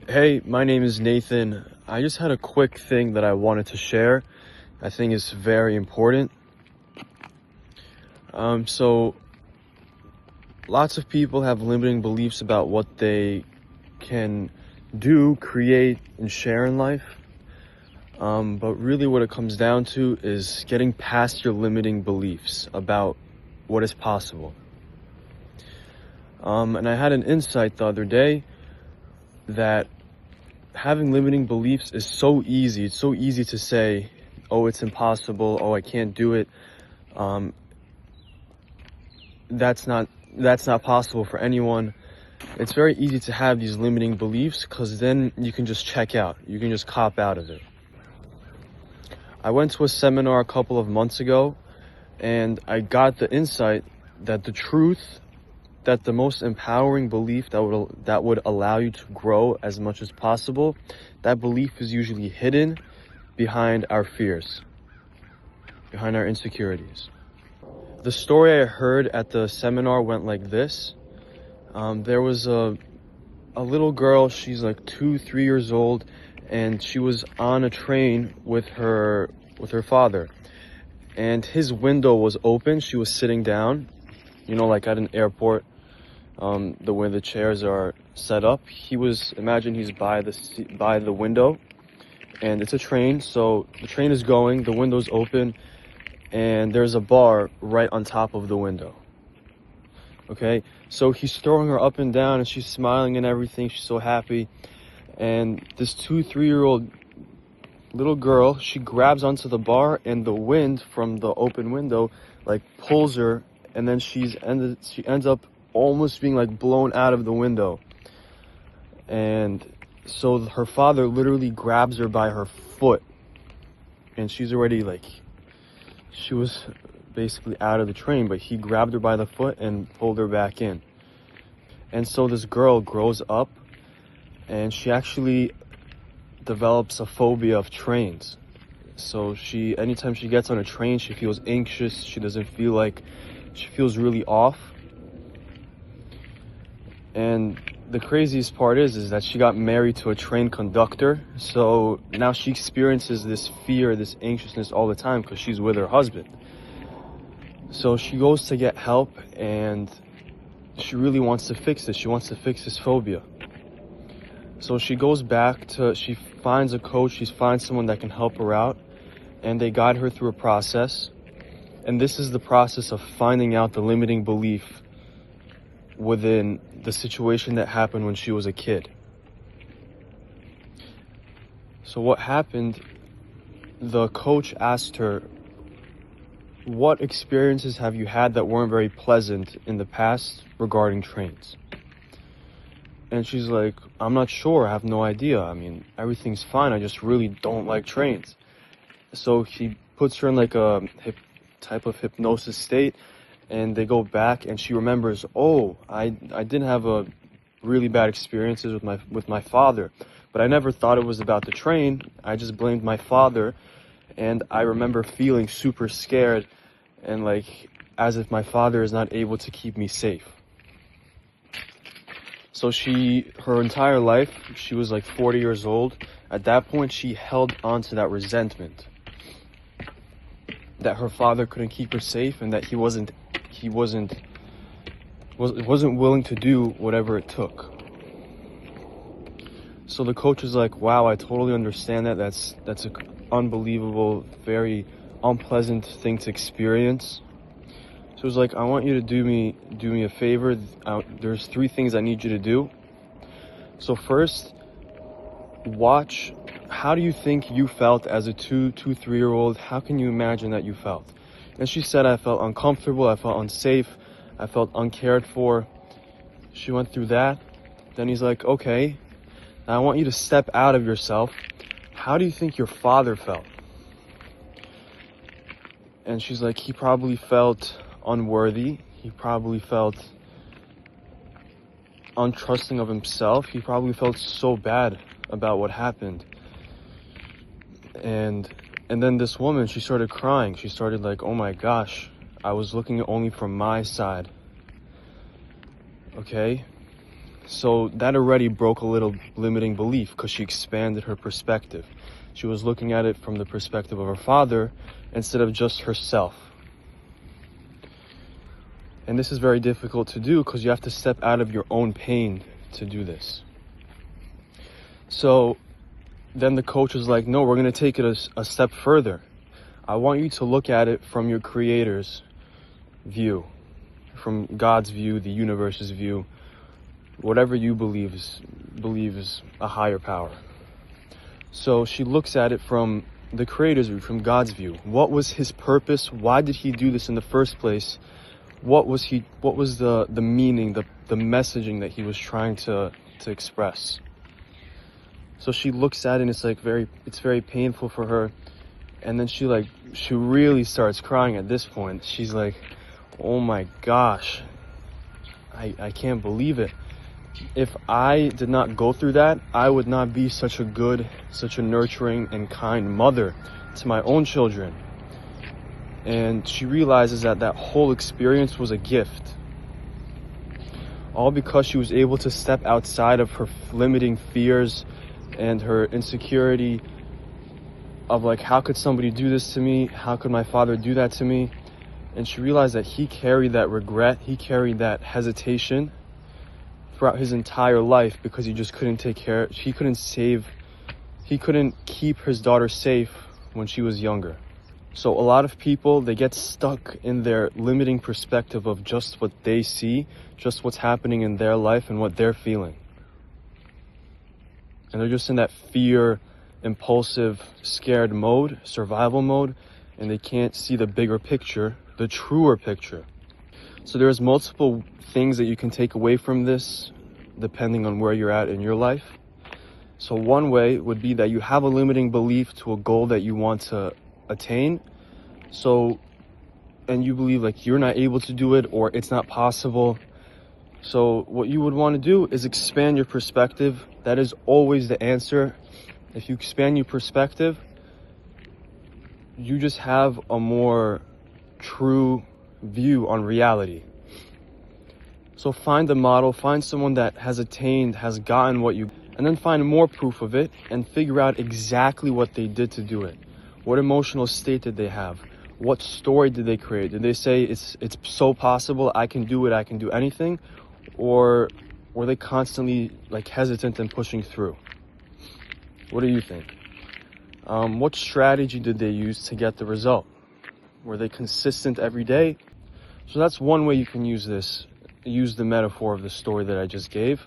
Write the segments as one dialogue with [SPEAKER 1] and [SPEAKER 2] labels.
[SPEAKER 1] Hey, my name is Nathan. I just had a quick thing that I wanted to share. I think it's very important. So lots of people have limiting beliefs about what they can do, create, and share in life. But really what it comes down to is getting past your limiting beliefs about what is possible. And I had an insight the other day that having limiting beliefs is so easy. It's so easy to say, oh, it's impossible. Oh, I can't do it. That's not possible for anyone. It's very easy to have these limiting beliefs because then you can just check out. You can just cop out of it. I went to a seminar a couple of months ago and I got the insight that the most empowering belief that would allow you to grow as much as possible, that belief is usually hidden behind our fears, behind our insecurities. The story I heard at the seminar went like this. There was a little girl, she's like 2-3 years old, and she was on a train with her father. And his window was open. She was sitting down, like at an airport, the way the chairs are set up. Imagine he's by the window, and it's a train, so the train is going, the window's open, and there's a bar right on top of the window. Okay, so he's throwing her up and down, and she's smiling and everything. She's so happy. And this 2-3-year-old little girl, she grabs onto the bar, and the wind from the open window pulls her, and then she ends up almost being blown out of the window. And so her father literally grabs her by her foot, and she's already she was basically out of the train, but he grabbed her by the foot and pulled her back in. And so this girl grows up and she actually develops a phobia of trains. So anytime she gets on a train, she feels anxious. She feels really off. And the craziest part is that she got married to a train conductor. So now she experiences this fear, this anxiousness all the time because she's with her husband. So she goes to get help, and she really wants to fix this. She wants to fix this phobia. So she goes she finds a coach, she finds someone that can help her out, and they guide her through a process. And this is the process of finding out the limiting belief within the situation that happened when she was a kid. So what happened, the coach asked her, what experiences have you had that weren't very pleasant in the past regarding trains? And she's like, I'm not sure, I have no idea. I mean, everything's fine, I just really don't like trains. So he puts her in a type of hypnosis state, and they go back and she remembers, oh, I didn't have a really bad experiences with my father, but I never thought it was about the train. I just blamed my father, and I remember feeling super scared and as if my father is not able to keep me safe. So her entire life, she was 40 years old. At that point, she held on to that resentment that her father couldn't keep her safe, and that he wasn't willing to do whatever it took. So the coach was like, wow, I totally understand that. That's an unbelievable, very unpleasant thing to experience. So it was like, I want you to do me a favor. There's 3 things I need you to do. So first, watch, how do you think you felt as a 2-3-year-old? How can you imagine that you felt? And she said, I felt uncomfortable, I felt unsafe, I felt uncared for. She went through that. Then he's like, okay, now I want you to step out of yourself. How do you think your father felt? And she's like, he probably felt unworthy. He probably felt untrusting of himself. He probably felt so bad about what happened. And then this woman, she started crying. She started oh my gosh, I was looking only from my side. Okay? So that already broke a little limiting belief because she expanded her perspective. She was looking at it from the perspective of her father instead of just herself. And this is very difficult to do because you have to step out of your own pain to do this. So then the coach was like, no, we're going to take it a step further. I want you to look at it from your creator's view, from God's view, the universe's view, whatever you believe is a higher power. So she looks at it from the creator's view, from God's view. What was his purpose? Why did he do this in the first place? What was the meaning, the messaging that he was trying to express? So she looks at it and it's very painful for her. And then she really starts crying at this point. She's like, oh my gosh, I can't believe it. If I did not go through that, I would not be such a nurturing and kind mother to my own children. And she realizes that whole experience was a gift. All because she was able to step outside of her limiting fears and her insecurity of how could somebody do this to me? How could my father do that to me? And she realized that he carried that regret, he carried that hesitation throughout his entire life because he just couldn't he couldn't keep his daughter safe when she was younger. So a lot of people, they get stuck in their limiting perspective of just what they see, just what's happening in their life and what they're feeling. And they're just in that fear, impulsive, scared mode, survival mode, and they can't see the bigger picture, the truer picture. So there's multiple things that you can take away from this, depending on where you're at in your life. So one way would be that you have a limiting belief to a goal that you want to attain. And you believe you're not able to do it or it's not possible. So what you would want to do is expand your perspective. That is always the answer. If you expand your perspective, you just have a more true view on reality. So find a model, find someone that has attained, has gotten and then find more proof of it and figure out exactly what they did to do it. What emotional state did they have? What story did they create? Did they say it's so possible, I can do it, I can do anything? Or were they constantly hesitant and pushing through? What do you think? What strategy did they use to get the result? Were they consistent every day? So that's one way you can use the metaphor of the story that I just gave.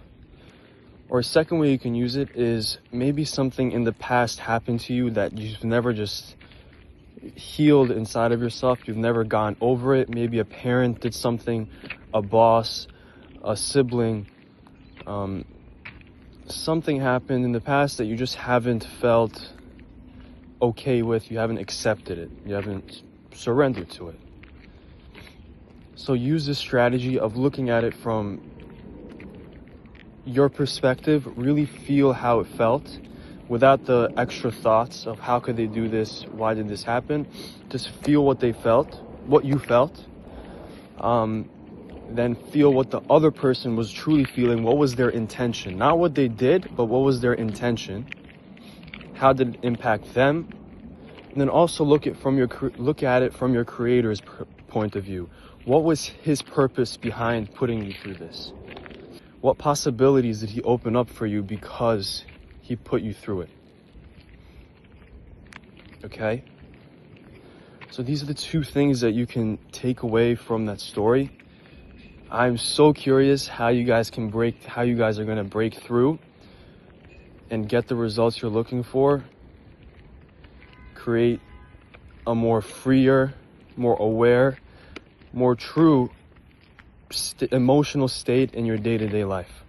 [SPEAKER 1] Or a second way you can use it is maybe something in the past happened to you that you've never just healed inside of yourself. You've never gone over it. Maybe a parent did something, a boss, a sibling, something happened in the past that you just haven't felt okay with. You haven't accepted it. You haven't surrendered to it. So use this strategy of looking at it from your perspective. Really feel how it felt without the extra thoughts of how could they do this? Why did this happen? Just feel what they felt, what you felt. Then feel what the other person was truly feeling. What was their intention? Not what they did, but what was their intention? How did it impact them? And then also look at it from your creator's point of view. What was his purpose behind putting you through this? What possibilities did he open up for you because he put you through it? Okay? So these are the two things that you can take away from that story. I'm so curious how you guys are going to break through and get the results you're looking for. Create a more freer, more aware, more true emotional state in your day-to-day life.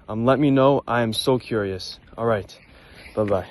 [SPEAKER 1] Let me know. I am so curious. All right. Bye-bye.